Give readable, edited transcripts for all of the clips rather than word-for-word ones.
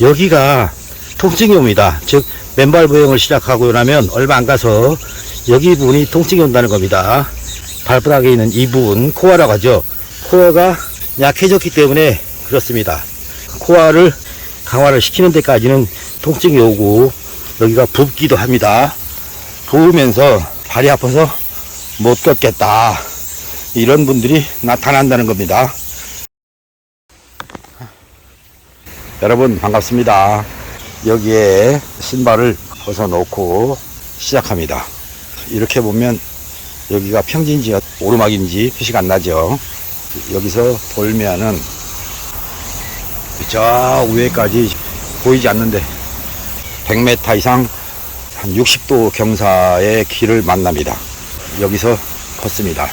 여기가 통증이 옵니다. 즉 맨발 보행을 시작하고 나면 얼마 안 가서 여기 부분이 통증이 온다는 겁니다. 발바닥에 있는 이 부분, 코어라고 하죠. 코어가 약해졌기 때문에 그렇습니다. 코어를 강화를 시키는 데까지는 통증이 오고 여기가 붓기도 합니다. 부으면서 발이 아파서 못 걷겠다, 이런 분들이 나타난다는 겁니다. 여러분 반갑습니다. 여기에 신발을 벗어놓고 시작합니다. 이렇게 보면 여기가 평지인지 오르막인지 표시가 안 나죠. 여기서 돌면은 저 위에까지 보이지 않는데 100m 이상 한 60도 경사의 길을 만납니다. 여기서 걷습니다.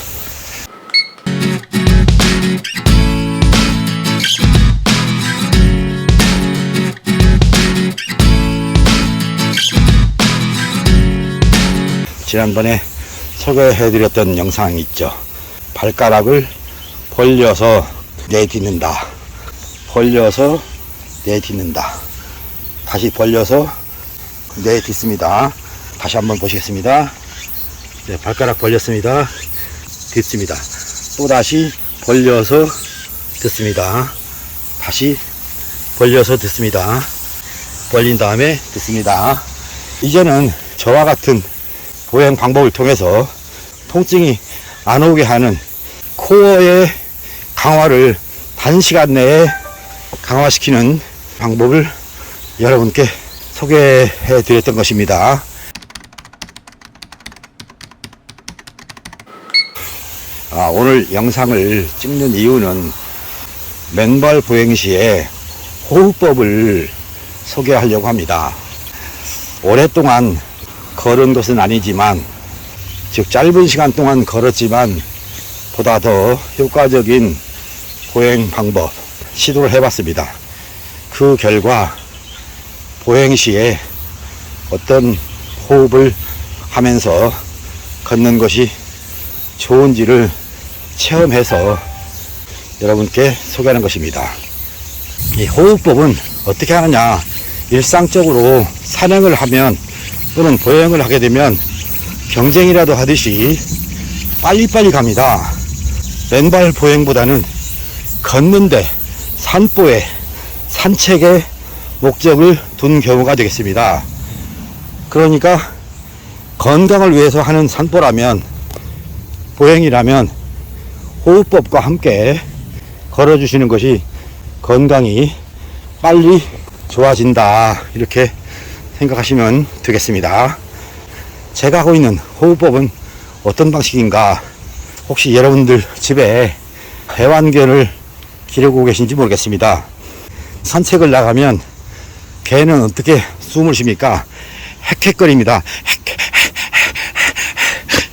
지난번에 소개해드렸던 영상 있죠. 발가락을 벌려서 내딛는다, 벌려서 내딛는다, 다시 벌려서 내딛습니다. 다시 한번 보시겠습니다. 네, 발가락 벌렸습니다. 딛습니다. 또다시 벌려서 딛습니다. 다시 벌려서 딛습니다. 벌린 다음에 딛습니다. 이제는 저와 같은 보행 방법을 통해서 통증이 안 오게 하는 코어의 강화를 단시간 내에 강화시키는 방법을 여러분께 소개해 드렸던 것입니다. 오늘 영상을 찍는 이유는 맨발 보행 시에 호흡법을 소개하려고 합니다. 오랫동안 걸은 것은 아니지만, 즉 짧은 시간 동안 걸었지만 보다 더 효과적인 보행 방법 시도를 해봤습니다. 그 결과 보행 시에 어떤 호흡을 하면서 걷는 것이 좋은지를 체험해서 여러분께 소개하는 것입니다. 이 호흡법은 어떻게 하느냐, 일상적으로 산행을 하면 또는 보행을 하게 되면 경쟁이라도 하듯이 빨리빨리 갑니다. 맨발 보행보다는 걷는데, 산보에, 산책에 목적을 둔 경우가 되겠습니다. 그러니까 건강을 위해서 하는 산보라면, 보행이라면 호흡법과 함께 걸어주시는 것이 건강이 빨리 좋아진다, 이렇게 생각하시면 되겠습니다. 제가 하고 있는 호흡법은 어떤 방식인가, 혹시 여러분들 집에 애완견을 기르고 계신지 모르겠습니다. 산책을 나가면 개는 어떻게 숨을 쉽니까? 헥헥거립니다.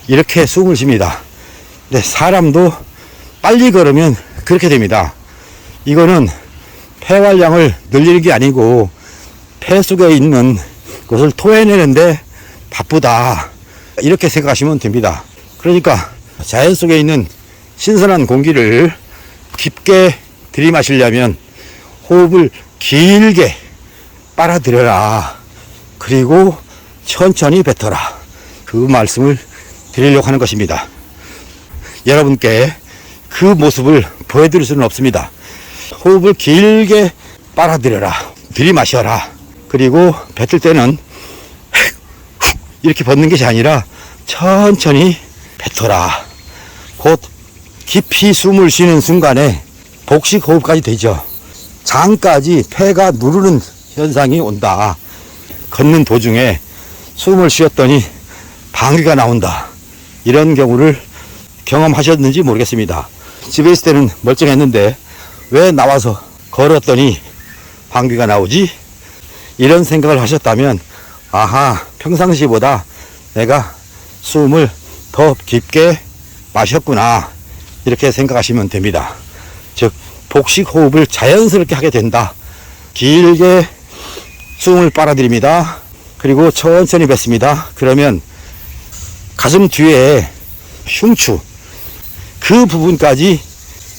이렇게 숨을 쉽니다. 근데 사람도 빨리 걸으면 그렇게 됩니다. 이거는 폐활량을 늘리는 게 아니고 폐 속에 있는 것을 토해내는데 바쁘다, 이렇게 생각하시면 됩니다. 그러니까 자연 속에 있는 신선한 공기를 깊게 들이마시려면 호흡을 길게 빨아들여라, 그리고 천천히 뱉어라, 그 말씀을 드리려고 하는 것입니다. 여러분께 그 모습을 보여드릴 수는 없습니다. 호흡을 길게 빨아들여라, 들이마셔라, 그리고 뱉을 때는 이렇게 뱉는 것이 아니라 천천히 뱉어라. 곧 깊이 숨을 쉬는 순간에 복식 호흡까지 되죠. 장까지 폐가 누르는 현상이 온다. 걷는 도중에 숨을 쉬었더니 방귀가 나온다, 이런 경우를 경험하셨는지 모르겠습니다. 집에 있을 때는 멀쩡했는데 왜 나와서 걸었더니 방귀가 나오지? 이런 생각을 하셨다면, 아하, 평상시보다 내가 숨을 더 깊게 마셨구나, 이렇게 생각하시면 됩니다. 즉 복식 호흡을 자연스럽게 하게 된다. 길게 숨을 빨아들입니다. 그리고 천천히 뱉습니다. 그러면 가슴 뒤에 흉추, 그 부분까지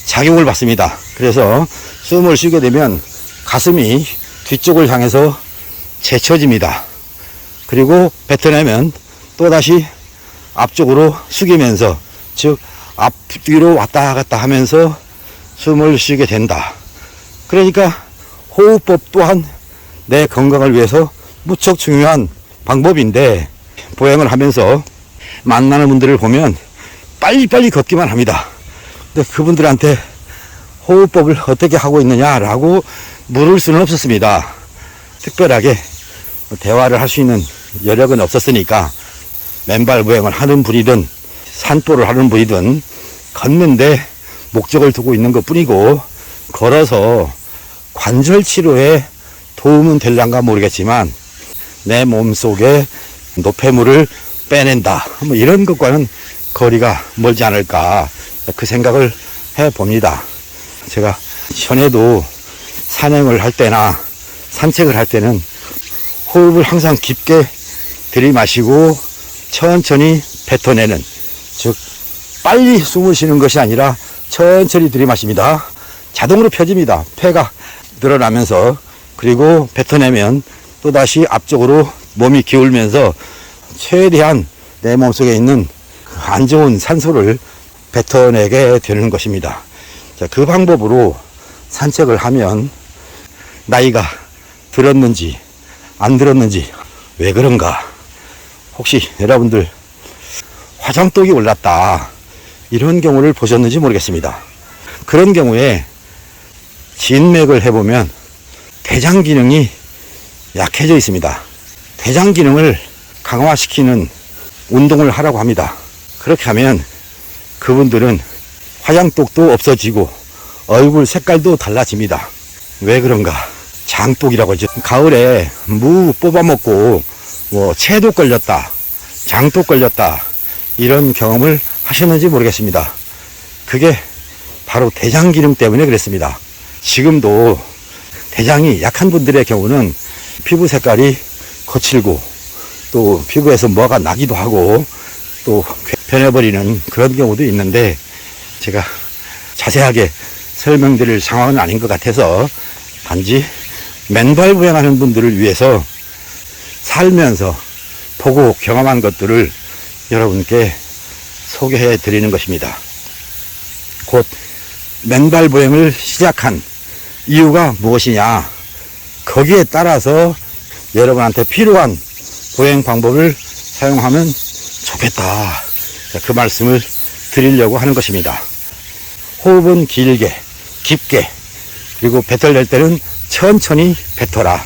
작용을 받습니다. 그래서 숨을 쉬게 되면 가슴이 뒤쪽을 향해서 제쳐집니다. 그리고 뱉어내면 또다시 앞쪽으로 숙이면서, 즉 앞뒤로 왔다 갔다 하면서 숨을 쉬게 된다. 그러니까 호흡법 또한 내 건강을 위해서 무척 중요한 방법인데, 보행을 하면서 만나는 분들을 보면 빨리빨리 걷기만 합니다. 근데 그분들한테 호흡법을 어떻게 하고 있느냐라고 물을 수는 없었습니다. 특별하게 대화를 할 수 있는 여력은 없었으니까 맨발 보행을 하는 분이든 산보를 하는 분이든 걷는데 목적을 두고 있는 것 뿐이고, 걸어서 관절 치료에 도움은 될란가 모르겠지만 내 몸속에 노폐물을 빼낸다, 뭐 이런 것과는 거리가 멀지 않을까, 그 생각을 해봅니다. 제가 전에도 산행을 할 때나 산책을 할 때는 호흡을 항상 깊게 들이마시고 천천히 뱉어내는, 즉 빨리 숨을 쉬는 것이 아니라 천천히 들이마십니다. 자동으로 펴집니다. 폐가 늘어나면서. 그리고 뱉어내면 또다시 앞쪽으로 몸이 기울면서 최대한 내 몸속에 있는 안 좋은 산소를 뱉어내게 되는 것입니다. 자, 그 방법으로 산책을 하면 나이가 들었는지 안 들었는지, 왜 그런가, 혹시 여러분들 화장독이 올랐다 이런 경우를 보셨는지 모르겠습니다. 그런 경우에 진맥을 해보면 대장 기능이 약해져 있습니다. 대장 기능을 강화시키는 운동을 하라고 합니다. 그렇게 하면 그분들은 화장독도 없어지고 얼굴 색깔도 달라집니다. 왜 그런가? 장독이라고 하죠. 가을에 무 뽑아먹고 체독 걸렸다, 장독 걸렸다, 이런 경험을 하셨는지 모르겠습니다. 그게 바로 대장 기능 때문에 그랬습니다. 지금도 대장이 약한 분들의 경우는 피부 색깔이 거칠고 또 피부에서 뭐가 나기도 하고 또 변해버리는 그런 경우도 있는데, 제가 자세하게 설명드릴 상황은 아닌 것 같아서 단지 맨발 보행하는 분들을 위해서 살면서 보고 경험한 것들을 여러분께 소개해 드리는 것입니다. 곧 맨발 보행을 시작한 이유가 무엇이냐, 거기에 따라서 여러분한테 필요한 보행 방법을 사용하면 좋겠다, 그 말씀을 드리려고 하는 것입니다. 호흡은 길게 깊게, 그리고 뱉어낼 때는 천천히 뱉어라.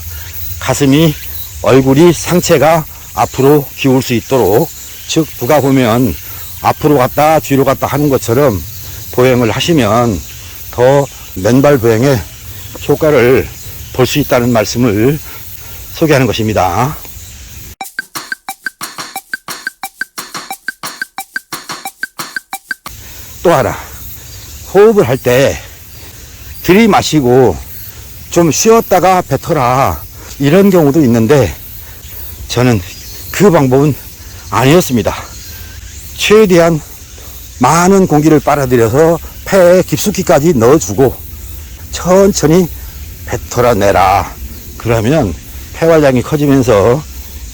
가슴이, 얼굴이, 상체가 앞으로 기울 수 있도록, 즉 누가 보면 앞으로 갔다 뒤로 갔다 하는 것처럼 보행을 하시면 더 맨발 보행의 효과를 볼 수 있다는 말씀을 소개하는 것입니다. 또 하나, 호흡을 할 때 들이마시고 좀 쉬었다가 뱉어라, 이런 경우도 있는데 저는 그 방법은 아니었습니다. 최대한 많은 공기를 빨아들여서 폐에 깊숙이까지 넣어주고 천천히 뱉어내라. 그러면 폐활량이 커지면서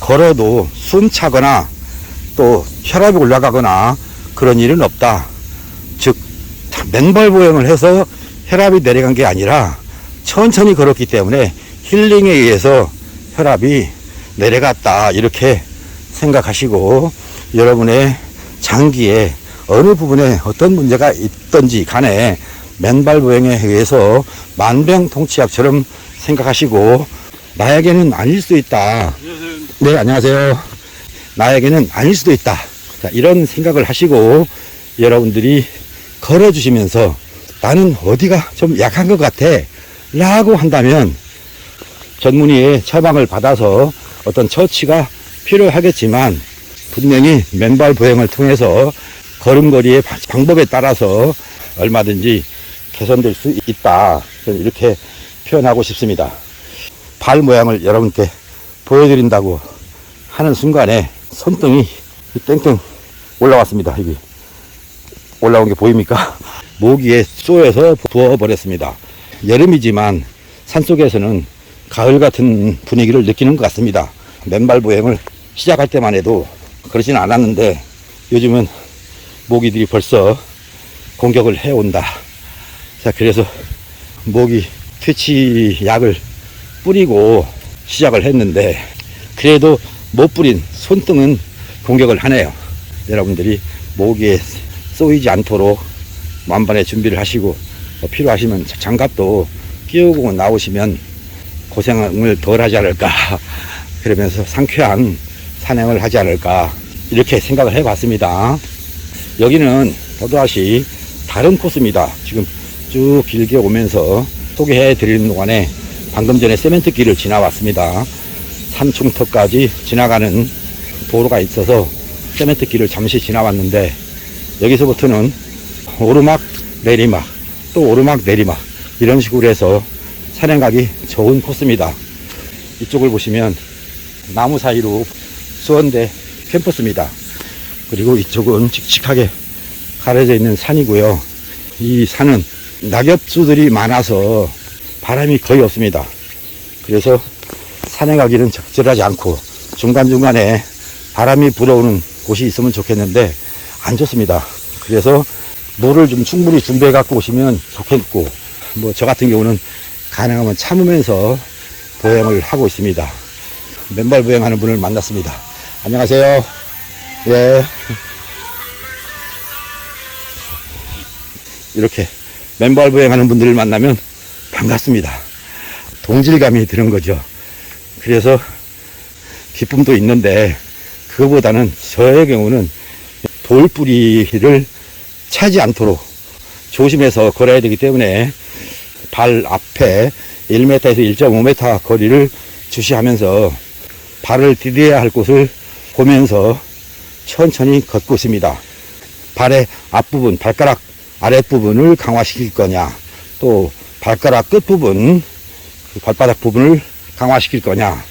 걸어도 숨 차거나 또 혈압이 올라가거나 그런 일은 없다. 즉 맨발 보행을 해서 혈압이 내려간 게 아니라 천천히 걸었기 때문에 힐링에 의해서 혈압이 내려갔다, 이렇게 생각하시고 여러분의 장기에 어느 부분에 어떤 문제가 있든지 간에 맨발 보행에 의해서 만병통치약처럼 생각하시고, 나에게는 아닐 수도 있다. 네, 안녕하세요. 나에게는 아닐 수도 있다. 자, 이런 생각을 하시고 여러분들이 걸어주시면서 나는 어디가 좀 약한 것 같아 라고 한다면 전문의의 처방을 받아서 어떤 처치가 필요하겠지만, 분명히 맨발 보행을 통해서 걸음걸이의 방법에 따라서 얼마든지 개선될 수 있다, 이렇게 표현하고 싶습니다. 발 모양을 여러분께 보여드린다고 하는 순간에 손등이 땡땡 올라왔습니다. 여기 올라온 게 보입니까? 모기에 쏘여서 부어버렸습니다. 여름이지만 산속에서는 가을 같은 분위기를 느끼는 것 같습니다. 맨발 보행을 시작할 때만 해도 그러진 않았는데 요즘은 모기들이 벌써 공격을 해온다. 자, 그래서 모기 퇴치 약을 뿌리고 시작을 했는데 그래도 못 뿌린 손등은 공격을 하네요. 여러분들이 모기에 쏘이지 않도록 만반의 준비를 하시고 필요하시면 장갑도 끼우고 나오시면 고생을 덜 하지 않을까, 그러면서 상쾌한 산행을 하지 않을까 이렇게 생각을 해봤습니다. 여기는 또다시 다른 코스입니다. 지금 쭉 길게 오면서 소개해 드리는 동안에 방금 전에 세멘트 길을 지나왔습니다. 산중턱까지 지나가는 도로가 있어서 세멘트 길을 잠시 지나왔는데 여기서부터는 오르막 내리막 또 오르막 내리막 이런 식으로 해서 산행 가기 좋은 코스입니다. 이쪽을 보시면 나무 사이로 수원대 캠퍼스입니다. 그리고 이쪽은 칙칙하게 가려져 있는 산이고요. 이 산은 낙엽수들이 많아서 바람이 거의 없습니다. 그래서 산에 가기는 적절하지 않고 중간중간에 바람이 불어오는 곳이 있으면 좋겠는데 안 좋습니다. 그래서 물을 좀 충분히 준비해 갖고 오시면 좋겠고, 뭐 저 같은 경우는 가능하면 참으면서 보행을 하고 있습니다. 맨발 보행하는 분을 만났습니다. 안녕하세요. 예. 이렇게 맨발 보행하는 분들을 만나면 반갑습니다. 동질감이 드는 거죠. 그래서 기쁨도 있는데 그거보다는 저의 경우는 돌뿌리를 차지 않도록 조심해서 걸어야 되기 때문에 발 앞에 1m에서 1.5m 거리를 주시하면서 발을 디뎌야 할 곳을 보면서 천천히 걷고 있습니다. 발의 앞부분, 발가락 아랫부분을 강화시킬 거냐, 또 발가락 끝부분, 발바닥 부분을 강화시킬 거냐,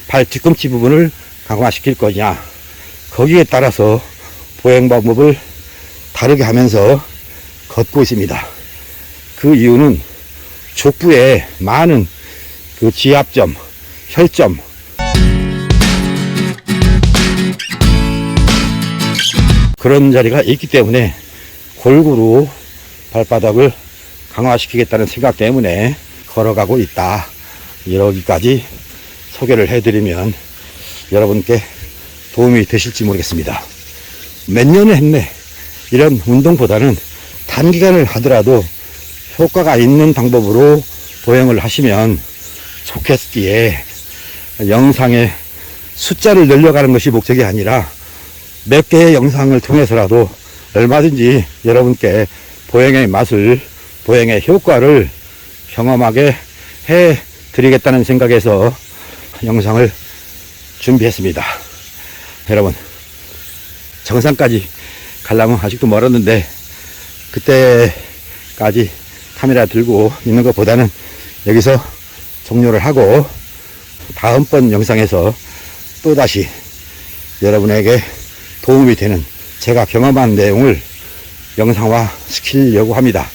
발 뒤꿈치 부분을 강화시킬 거냐, 거기에 따라서 보행 방법을 다르게 하면서 걷고 있습니다. 그 이유는 족부에 많은 그 지압점, 혈점, 그런 자리가 있기 때문에 골고루 발바닥을 강화시키겠다는 생각 때문에 걸어가고 있다. 여기까지 소개를 해드리면 여러분께 도움이 되실지 모르겠습니다. 몇 년을 했네, 이런 운동보다는 단기간을 하더라도 효과가 있는 방법으로 보행을 하시면 좋겠기에 영상의 숫자를 늘려가는 것이 목적이 아니라 몇 개의 영상을 통해서라도 얼마든지 여러분께 보행의 맛을, 보행의 효과를 경험하게 해 드리겠다는 생각에서 영상을 준비했습니다. 여러분, 정상까지 가려면 아직도 멀었는데 그때까지 카메라 들고 있는 것보다는 여기서 종료를 하고 다음번 영상에서 또다시 여러분에게 도움이 되는 제가 경험한 내용을 영상화 시키려고 합니다.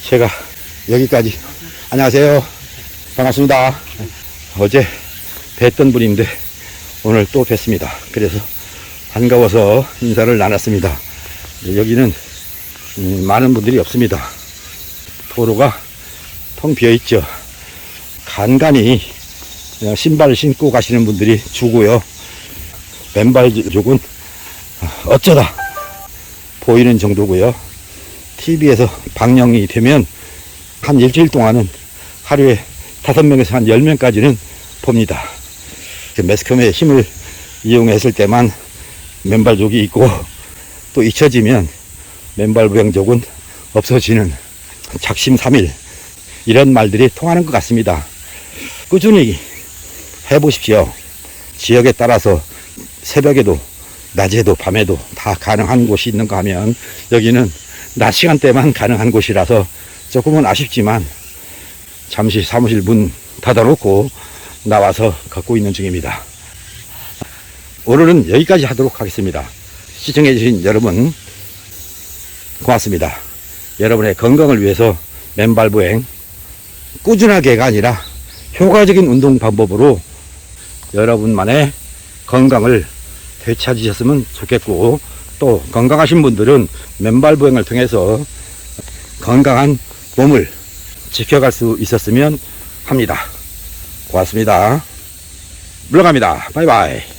제가 여기까지, 안녕하세요. 반갑습니다. 어제 뵀던 분인데 오늘 또 뵀습니다. 그래서 반가워서 인사를 나눴습니다. 여기는 많은 분들이 없습니다. 도로가 텅 비어 있죠. 간간히 신발 신고 가시는 분들이 주고요. 맨발 쪽은 어쩌다 보이는 정도고요. TV에서 방영이 되면 한 일주일 동안은 하루에 5명에서 한 10명까지는 봅니다. 매스컴의 힘을 이용했을 때만 맨발족이 있고 또 잊혀지면 맨발 보행족은 없어지는 작심삼일, 이런 말들이 통하는 것 같습니다. 꾸준히 해보십시오. 지역에 따라서 새벽에도 낮에도 밤에도 다 가능한 곳이 있는가 하면 여기는 낮 시간대만 가능한 곳이라서 조금은 아쉽지만 잠시 사무실 문 닫아놓고 나와서 걷고 있는 중입니다. 오늘은 여기까지 하도록 하겠습니다. 시청해 주신 여러분 고맙습니다. 여러분의 건강을 위해서 맨발 보행 꾸준하게가 아니라 효과적인 운동 방법으로 여러분만의 건강을 되찾으셨으면 좋겠고, 또 건강하신 분들은 맨발 보행을 통해서 건강한 몸을 지켜갈 수 있었으면 합니다. 고맙습니다. 물러갑니다. 바이바이.